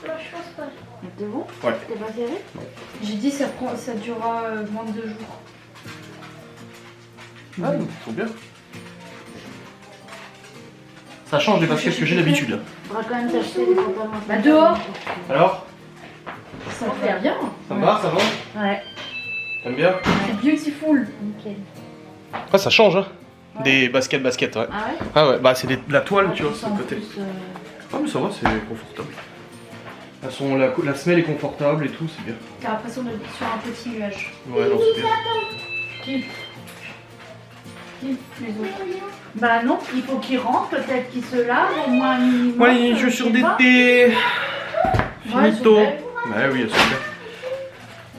je pense pas. T'es bon? Ouais. T'es pas serré? J'ai dit ça durera moins de 2 jours. Ah, trop bien. Ça change des baskets que j'ai d'habitude là. Faudra quand même t'acheter des pantalons. Bah dehors. Alors? Ça te fait bien. Ça va, ça va? Ouais. T'aimes bien? C'est beautiful. Nickel. Ah, ça change, hein? Ouais. Des baskets, ouais. Ah ouais? Ah ouais, bah c'est de la toile, tu vois, Tu c'est le sens côté. plus, Ah, mais ça va, c'est confortable. La semelle est confortable et tout, c'est bien. T'as l'impression d'être sur un petit nuage. Ouais, non, c'est bien. Qui? Les autres. Bah non, il faut qu'il rentre, peut-être qu'il se lave, au moins un minimum. Ouais, les chaussures d'été. Finito. Ouais, Ouais, oui, elles sont bien.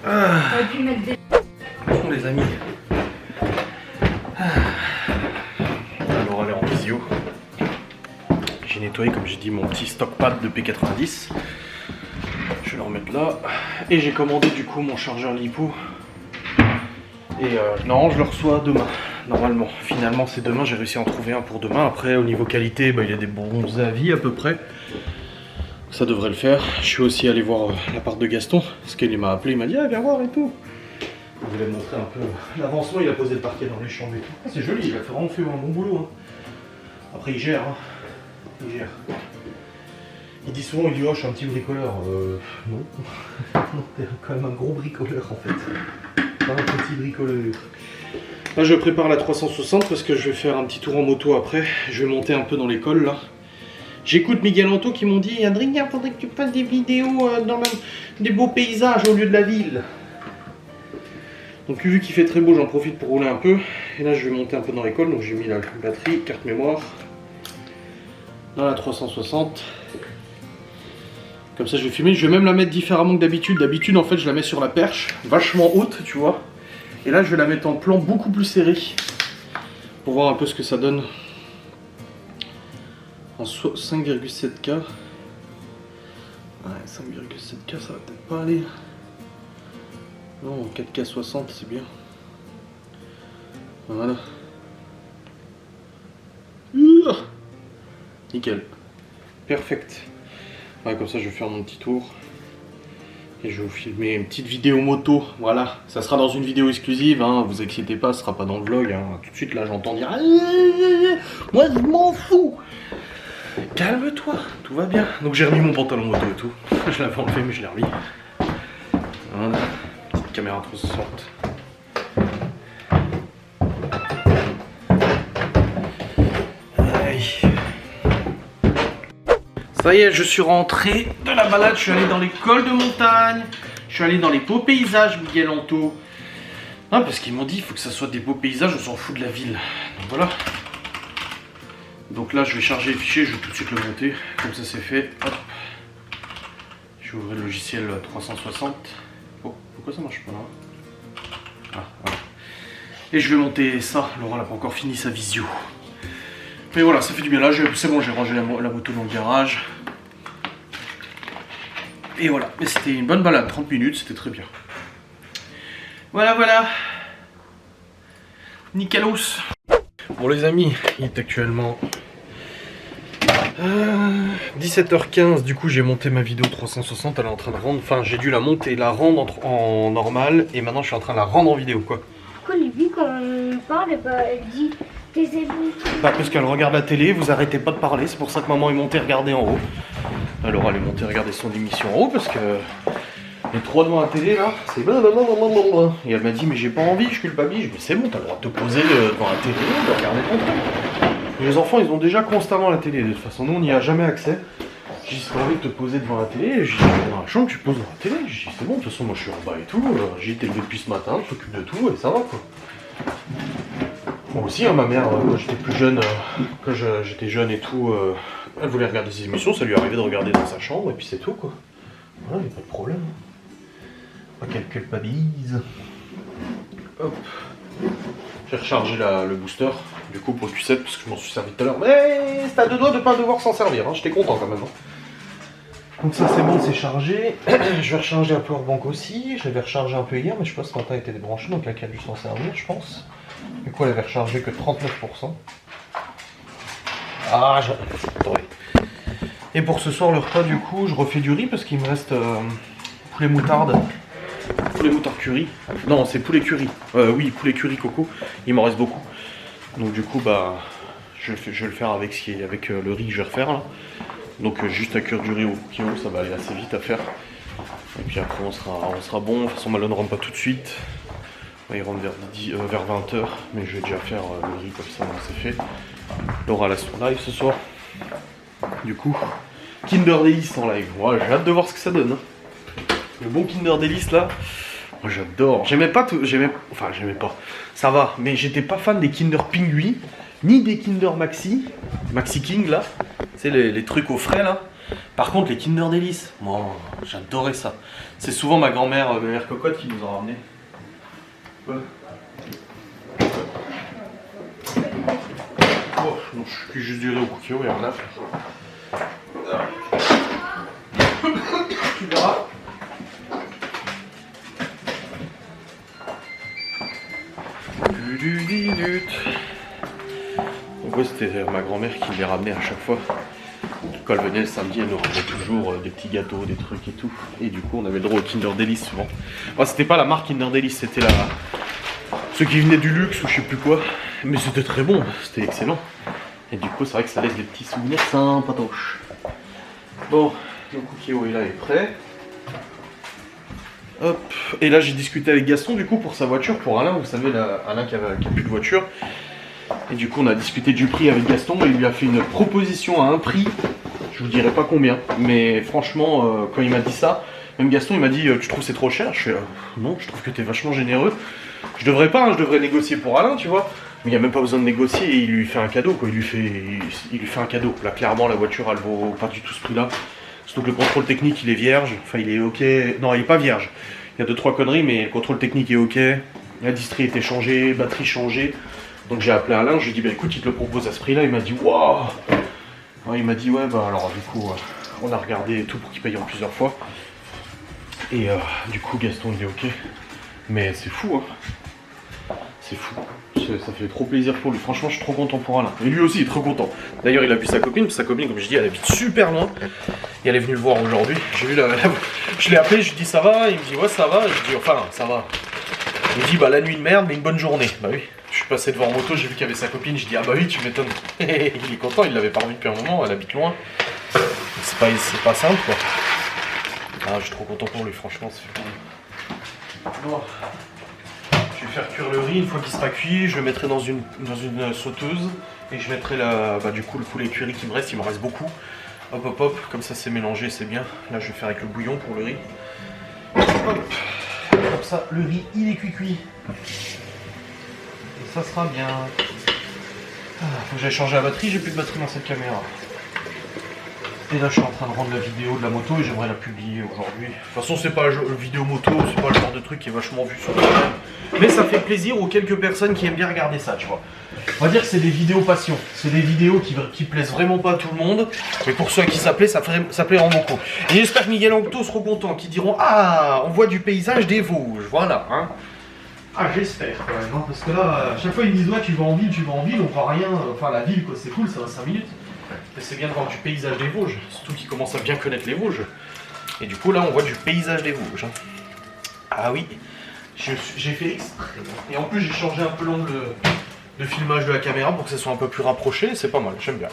Ah. t'aurais pu mettre des... Bon, les amis. Alors, aller en visio. J'ai nettoyé, comme j'ai dit, mon petit stock pad de P90. Je vais le remettre là. Et j'ai commandé du coup mon chargeur lipo. Et non, je le reçois demain. Normalement, finalement c'est demain, j'ai réussi à en trouver un pour demain. Après au niveau qualité, bah, il y a des bons avis à peu près. Ça devrait le faire. Je suis aussi allé voir la part de Gaston, parce qu'il m'a appelé, il m'a dit ah viens voir et tout. Je voulais me montrer un peu l'avancement, il a posé le parquet dans les chambres et tout. Ah, c'est joli, il a vraiment fait un bon boulot. Hein. Après il gère, hein. Il gère. Il dit souvent, il dit oh je suis un petit bricoleur. Non. Non, t'es quand même un gros bricoleur en fait. Pas un petit bricoleur. Là je prépare la 360 parce que je vais faire un petit tour en moto après. Je vais monter un peu dans l'école là. J'écoute Miguel Anto qui m'ont dit Adrien, faudrait que tu fasses des vidéos dans des beaux paysages au lieu de la ville. Donc vu qu'il fait très beau, j'en profite pour rouler un peu. Et là je vais monter un peu dans l'école, donc j'ai mis la batterie, carte mémoire dans la 360. Comme ça je vais filmer, je vais même la mettre différemment que d'habitude. D'habitude en fait je la mets sur la perche, vachement haute tu vois. Et là je vais la mettre en plan beaucoup plus serré. Pour voir un peu ce que ça donne. En 5,7K. Ouais, 5,7K ça va peut-être pas aller. Non, 4K 60 c'est bien. Voilà. Nickel. Perfect. Ouais, comme ça je vais faire mon petit tour. Et je vais vous filmer une petite vidéo moto. Voilà. Ça sera dans une vidéo exclusive. Hein. Vous inquiétez pas, ce sera pas dans le vlog. Hein. Tout de suite là j'entends dire moi je m'en fous. Calme-toi, tout va bien. Donc j'ai remis mon pantalon moto et tout. Je l'avais enlevé mais je l'ai remis. Voilà. Petite caméra 360. Ça y est, je suis rentré de la balade, je suis allé dans l'école de montagne, je suis allé dans les beaux paysages Miguel Anto. Non, parce qu'ils m'ont dit, il faut que ça soit des beaux paysages, on s'en fout de la ville. Donc voilà. Donc là, je vais charger les fichiers, je vais tout de suite le monter, comme ça c'est fait. Hop. Je vais ouvrir le logiciel 360. Oh, pourquoi ça marche pas là? Ah, voilà. Et je vais monter ça, Laura n'a pas encore fini sa visio. Mais voilà, ça fait du bien. Là, c'est bon, j'ai rangé la moto dans le garage. Et voilà, mais c'était une bonne balade, 30 minutes, c'était très bien. Voilà, voilà. Nickelos. Bon les amis, il est actuellement 17h15, du coup j'ai monté ma vidéo 360, elle est en train de rendre, enfin j'ai dû la monter et la rendre en normal, et maintenant je suis en train de la rendre en vidéo quoi. Pourquoi Libby quand on parle, elle dit taisez-vous. Bah parce qu'elle regarde la télé, vous arrêtez pas de parler, c'est pour ça que maman est montée regarder en haut. Alors elle est montée regarder son émission en haut parce que les trois devant la télé là, c'est blablabla. Et elle m'a dit mais j'ai pas envie, je culpabilise. Mais c'est bon, t'as le droit de te poser devant la télé, de regarder ton truc. Les enfants ils ont déjà constamment la télé, de toute façon nous on n'y a jamais accès. J'ai dit si t'as envie de te poser devant la télé, j'ai dit dans la chambre tu te poses devant la télé. J'ai dit c'est bon, de toute façon moi je suis en bas et tout, j'ai été élevé depuis ce matin, je s'occupe de tout et ça va quoi. Moi aussi hein, ma mère quand j'étais plus jeune, quand j'étais jeune et tout, elle voulait regarder ses émissions, ça lui arrivait de regarder dans sa chambre et puis c'est tout quoi. Voilà, y a pas de problème. Pas qu'elle culpabilise. Hop. J'ai rechargé le booster, du coup pour le Q7 parce que je m'en suis servi tout à l'heure. Mais c'est à deux doigts de pas devoir s'en servir, hein. J'étais content quand même. Hein. Donc ça c'est bon, c'est chargé. Je vais recharger la powerbank aussi. Je l'avais rechargé un peu hier, mais je sais pas si ce matin était débranché, donc elle a dû s'en servir, je pense. Du coup elle avait rechargé que 39%. Ah, attendez. Et pour ce soir le repas du coup, je refais du riz parce qu'il me reste poulet moutarde. Poulet moutarde curry. Non, c'est poulet curry. Oui, poulet curry coco. Il m'en reste beaucoup. Donc du coup, bah, je vais le faire avec le riz que je vais refaire là. Donc juste à cuire du riz au kilo, ça va aller assez vite à faire. Et puis après on sera bon. De toute façon, Malone ne rentre pas tout de suite. Il rentre vers 20h, mais je vais déjà faire le riz comme ça, c'est fait. Laura là son live ce soir. Du coup, Kinder Delice en live. Ouais, j'ai hâte de voir ce que ça donne. Hein. Le bon Kinder Delice là, moi j'adore. J'aimais pas, ça va, mais j'étais pas fan des Kinder Pingui, ni des Kinder Maxi King là. C'est les trucs au frais là. Par contre, les Kinder Delice, moi j'adorais ça. C'est souvent ma grand-mère, ma mère cocotte qui nous en ramenait. Ouais. Oh, non, je cuis juste du riz au coquillot et rien à faire. Tu verras. Donc ouais, c'était ma grand-mère qui les ramenait à chaque fois. Quand elle venait le samedi, elle nous ramenait toujours des petits gâteaux, des trucs et tout. Et du coup, on avait le droit au Kinder Delice souvent. Bon, c'était pas la marque Kinder Delice, c'était ceux qui venaient du luxe ou je sais plus quoi. Mais c'était très bon, c'était excellent. Et du coup, c'est vrai que ça laisse des petits souvenirs sympatoches. Bon, le cookie est là, est prêt. Hop. Et là j'ai discuté avec Gaston du coup pour sa voiture, pour Alain, vous savez, Alain qui a plus de voiture. Et du coup on a discuté du prix avec Gaston et il lui a fait une proposition à un prix. Je vous dirai pas combien, mais franchement quand il m'a dit ça, même Gaston il m'a dit tu trouves c'est trop cher? Je fais non, je trouve que t'es vachement généreux. Je devrais pas, hein, je devrais négocier pour Alain, tu vois. Mais il n'y a même pas besoin de négocier et il lui fait un cadeau quoi, il lui fait un cadeau. Là clairement la voiture elle vaut pas du tout ce prix là. Surtout que le contrôle technique il est vierge, enfin il est ok, non il est pas vierge. Il y a 2-3 conneries mais le contrôle technique est ok. La distrie était changée, batterie changée. Donc j'ai appelé Alain, je lui ai dit bah écoute il te le propose à ce prix là, il m'a dit waouh. Ouais, il m'a dit ouais bah alors du coup on a regardé et tout pour qu'il paye en plusieurs fois. Et du coup Gaston il est ok. Mais c'est fou hein. C'est fou. Ça fait trop plaisir pour lui. Franchement, je suis trop content pour Alain. Et lui aussi, il est trop content. D'ailleurs, il a vu sa copine. Sa copine, comme je dis, elle habite super loin. Et elle est venue le voir aujourd'hui. J'ai vu je l'ai appelé, je lui ai dit ça va. Il me dit ouais, ça va. Et je dis enfin, ça va. Il me dit bah la nuit de merde, mais une bonne journée. Bah oui. Je suis passé devant en moto, j'ai vu qu'il y avait sa copine. Je dis ah bah oui, tu m'étonnes. Il est content. Il l'avait pas revu depuis un moment. Elle habite loin. C'est pas simple quoi. Ah, je suis trop content pour lui. Franchement, c'est bon. Je vais faire cuire le riz, une fois qu'il sera cuit, je le mettrai dans une sauteuse et je mettrai du coup le poulet curry qui me reste, il me reste beaucoup. Hop hop hop, comme ça c'est mélangé, c'est bien. Là je vais faire avec le bouillon pour le riz. Hop, comme ça le riz il est cuit. Et ça sera bien. Faut que j'aille changer la batterie, j'ai plus de batterie dans cette caméra. Et là je suis en train de rendre la vidéo de la moto et j'aimerais la publier aujourd'hui. De toute façon c'est pas le vidéo moto, c'est pas le genre de truc qui est vachement vu sur le canal. Mais ça fait plaisir aux quelques personnes qui aiment bien regarder ça, tu vois. On va dire que c'est des vidéos passion. C'est des vidéos qui plaisent vraiment pas à tout le monde. Mais pour ceux à qui ça plaît, ça plaira beaucoup. Et j'espère que Miguel Ancto seront contents, qui diront ah on voit du paysage des Vosges, voilà hein. Ah j'espère quand même, hein, parce que là, à chaque fois ils me disent ouais tu vas en ville, on voit rien, enfin la ville quoi c'est cool, ça va 5 minutes. Mais c'est bien de voir du paysage des Vosges, surtout qu'ils commencent à bien connaître les Vosges. Et du coup là on voit du paysage des Vosges. Hein. Ah oui, j'ai fait exprès. Et en plus j'ai changé un peu l'angle de filmage de la caméra pour que ça soit un peu plus rapproché, c'est pas mal, j'aime bien.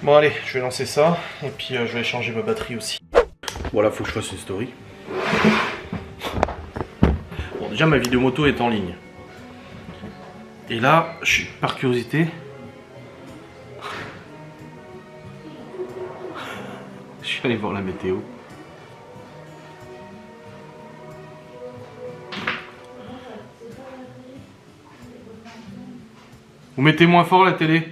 Bon allez, je vais lancer ça, et puis je vais changer ma batterie aussi. Voilà, faut que je fasse une story. Bon déjà ma vidéo moto est en ligne. Et là, par curiosité, je suis allé voir la météo. Vous mettez moins fort la télé?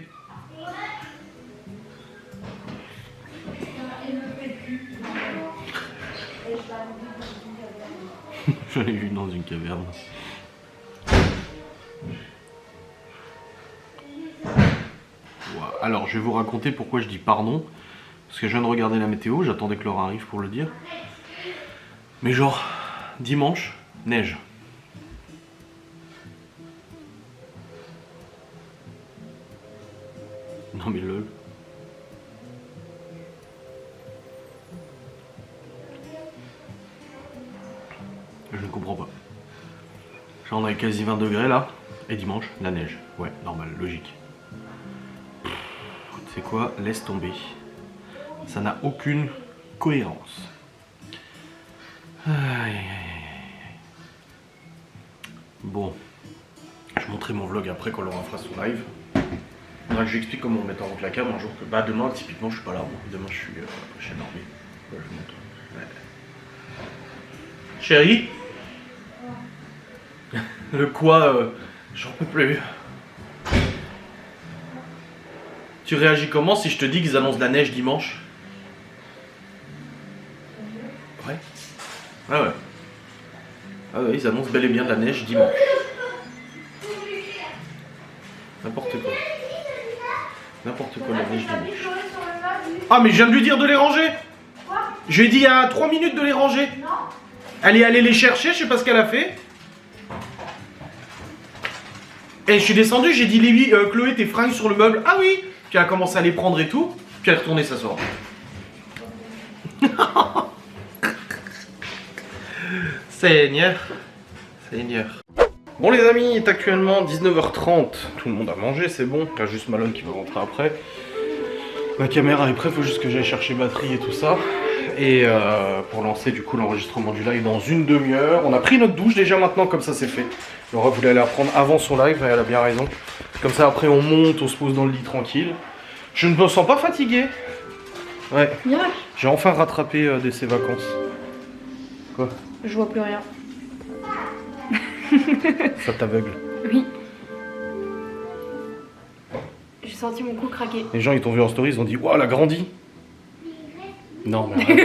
Je l'ai vu dans une caverne. Alors, je vais vous raconter pourquoi je dis pardon. Parce que je viens de regarder la météo, j'attendais que l'heure arrive pour le dire. Mais genre, dimanche, neige. Non mais lol. Je ne comprends pas. Genre on a quasi 20 degrés là, et dimanche, la neige. Ouais, normal, logique. C'est quoi? Laisse tomber. Ça n'a aucune cohérence. Aïe, aïe, aïe. Bon, je montrerai mon vlog après quand Laurent fera son live. Faudra que je lui explique comment on met en route la cam un jour que bah demain typiquement je suis pas là. Demain je suis chez Normie. Ouais, je vous montre. Ouais. Chérie, le quoi j'en peux plus. Tu réagis comment si je te dis qu'ils annoncent de la neige dimanche? Ouais. Ah ouais. Ah ouais, ils annoncent bel et bien de la neige dimanche. N'importe quoi. N'importe quoi, la neige dimanche. Ah mais je viens de lui dire de les ranger. Quoi? Je lui ai dit il y a 3 minutes de les ranger. Non. Elle est allée les chercher, je sais pas ce qu'elle a fait. Et je suis descendu, j'ai dit Lévi, Chloé, tes fringues sur le meuble. Ah oui. Puis elle a commencé à les prendre et tout. Puis elle est retournée s'asseoir. Seigneur. Seigneur. Bon les amis, il est actuellement 19h30. Tout le monde a mangé, c'est bon. Il y a juste Malone qui va rentrer après. Ma caméra est prête, faut juste que j'aille chercher batterie et tout ça. et pour lancer du coup l'enregistrement du live dans une demi-heure. On a pris notre douche déjà maintenant, comme ça c'est fait. Laura voulait aller la prendre avant son live et elle a bien raison. Comme ça après on monte, on se pose dans le lit tranquille. Je ne me sens pas fatigué. Ouais. J'ai enfin rattrapé de ces vacances. Quoi? Je vois plus rien. Ça t'aveugle. Oui. J'ai senti mon cou craquer. Les gens ils t'ont vu en story, ils ont dit waouh, elle a grandi. Non mais arrête.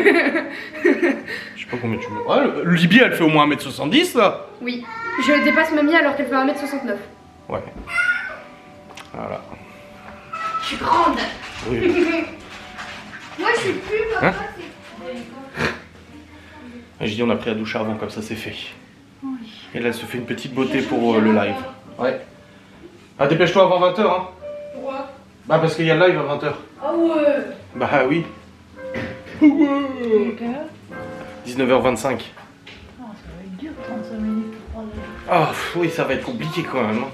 Je sais pas combien tu me. Ouais, Libye elle fait au moins 1m70 là. Oui. Je dépasse mamie alors qu'elle fait 1m69. Ouais. Voilà. Je suis grande. Oui. Moi je suis plus Hein? papa. J'ai dit on a pris la douche avant, comme ça c'est fait. Et là elle se fait une petite beauté pour le live. Ouais. Ah dépêche-toi avant 20h hein. Pourquoi? Bah parce qu'il y a le live à 20h. Ah ouais. Bah oui. 19h25. Oh, ça va être dur 35 minutes pour prendre le... Ah oui, ça va être compliqué quand même.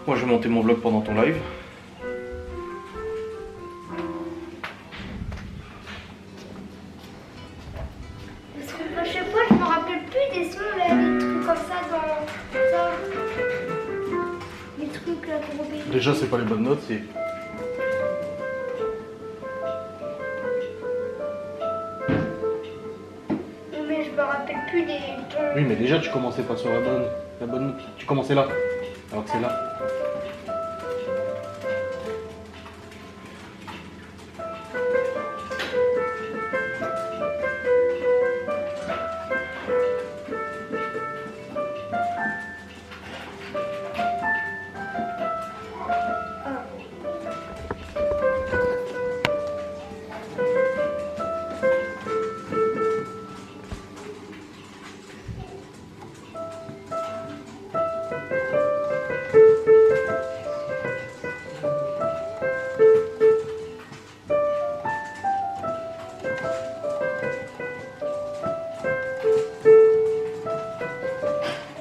Moi je vais monter mon vlog pendant ton live. Parce que à chaque fois je me rappelle plus des sons là, des trucs comme ça dans les trucs là pour obéir. Déjà c'est pas les bonnes notes, c'est... Mais je me rappelle plus des tons. Oui mais déjà tu commençais pas sur la bonne note. Tu commençais là. Alors que c'est là.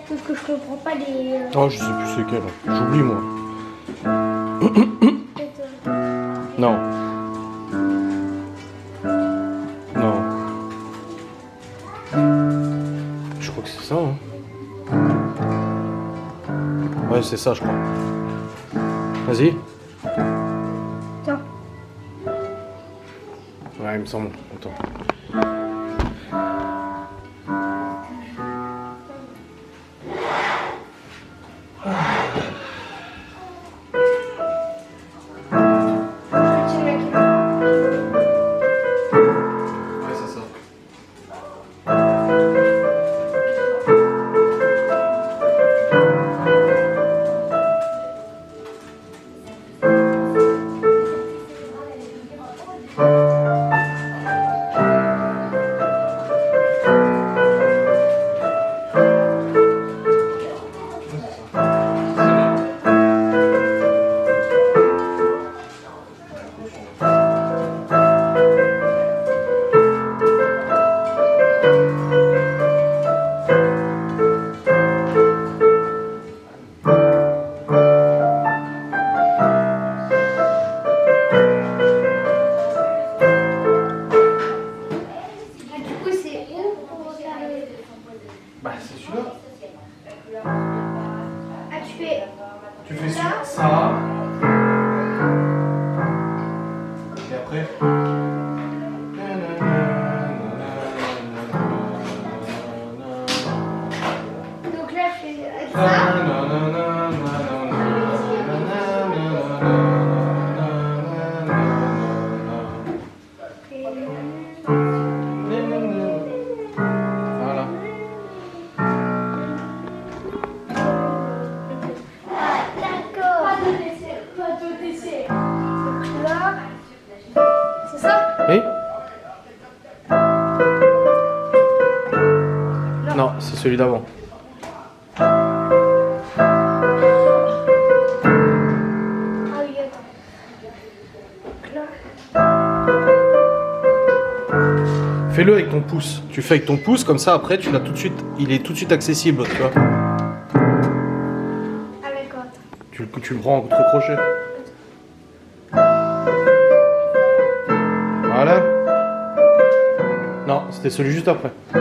Sauf que je comprends pas les. Oh je sais plus c'est quel. J'oublie moi. Peut-être, Non. Non. Je crois que c'est ça hein. Ouais c'est ça je crois. Vas-y. Tiens. Ouais il me semble. Attends. Ouais c'est ça. Du coup, c'est où pour faire le. Bah c'est celui-là. Ah, tu fais. Tu fais ça. Et après. Donc là, je fais ça. Voilà. Ah, d'accord. Pas de décès. Donc là. C'est ça? Oui. Non, c'est celui d'avant. Ah oui, attends. Donc là. Fais-le avec ton pouce. Tu fais avec ton pouce, comme ça après tu l'as tout de suite. Il est tout de suite accessible, tu vois. Ah, d'accord. Tu le prends entre crochets. Voilà. c'était celui juste après. Hein?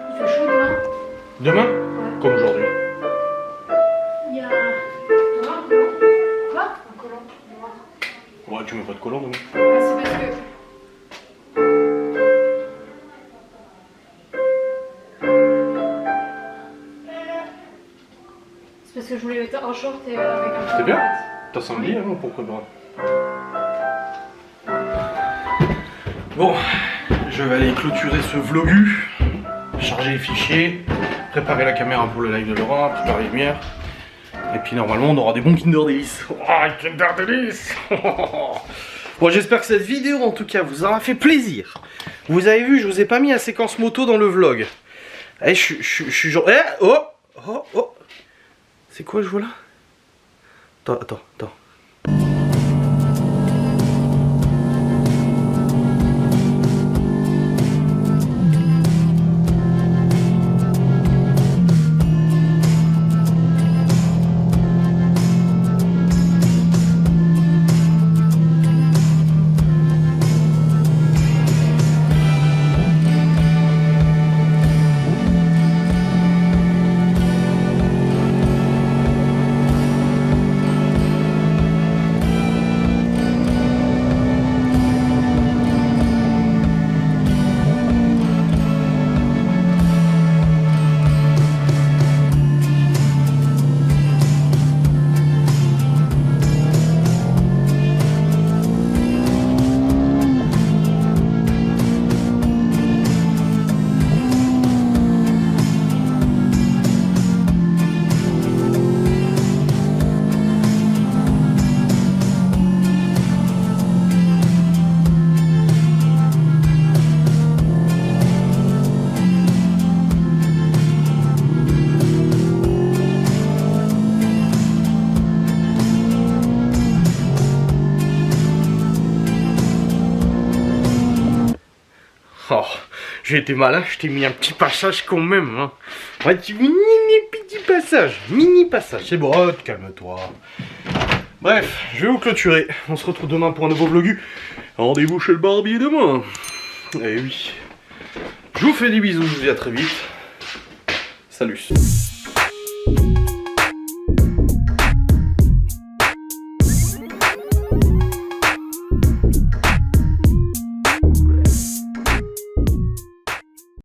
Il fait chaud demain. Demain? Ouais. Comme aujourd'hui. Il y a. Noir, blanc. Quoi? Un collant noir. Ouais, tu mets pas de collant demain. Ah, c'est parce que. C'est parce que je voulais mettre un short et avec un. C'est bien. T'as samedi, hein, pour préparer. Bon, je vais aller clôturer ce vlogu, charger les fichiers, préparer la caméra pour le live de Laura, préparer les lumières. Et puis normalement on aura des bons Kinder Delice. Oh, Kinder Delice. Bon, j'espère que cette vidéo en tout cas vous aura fait plaisir. Vous avez vu, je vous ai pas mis la séquence moto dans le vlog. Eh, je suis genre... Eh, oh, oh, oh. C'est quoi je vois là? Attends. Oh, j'ai été malin, je t'ai mis un petit passage quand même. Hein. Un petit mini passage. C'est bon, oh, calme-toi. Bref, je vais vous clôturer. On se retrouve demain pour un nouveau vlogu. Rendez-vous chez le barbier demain. Eh oui. Je vous fais des bisous, je vous dis à très vite. Salut.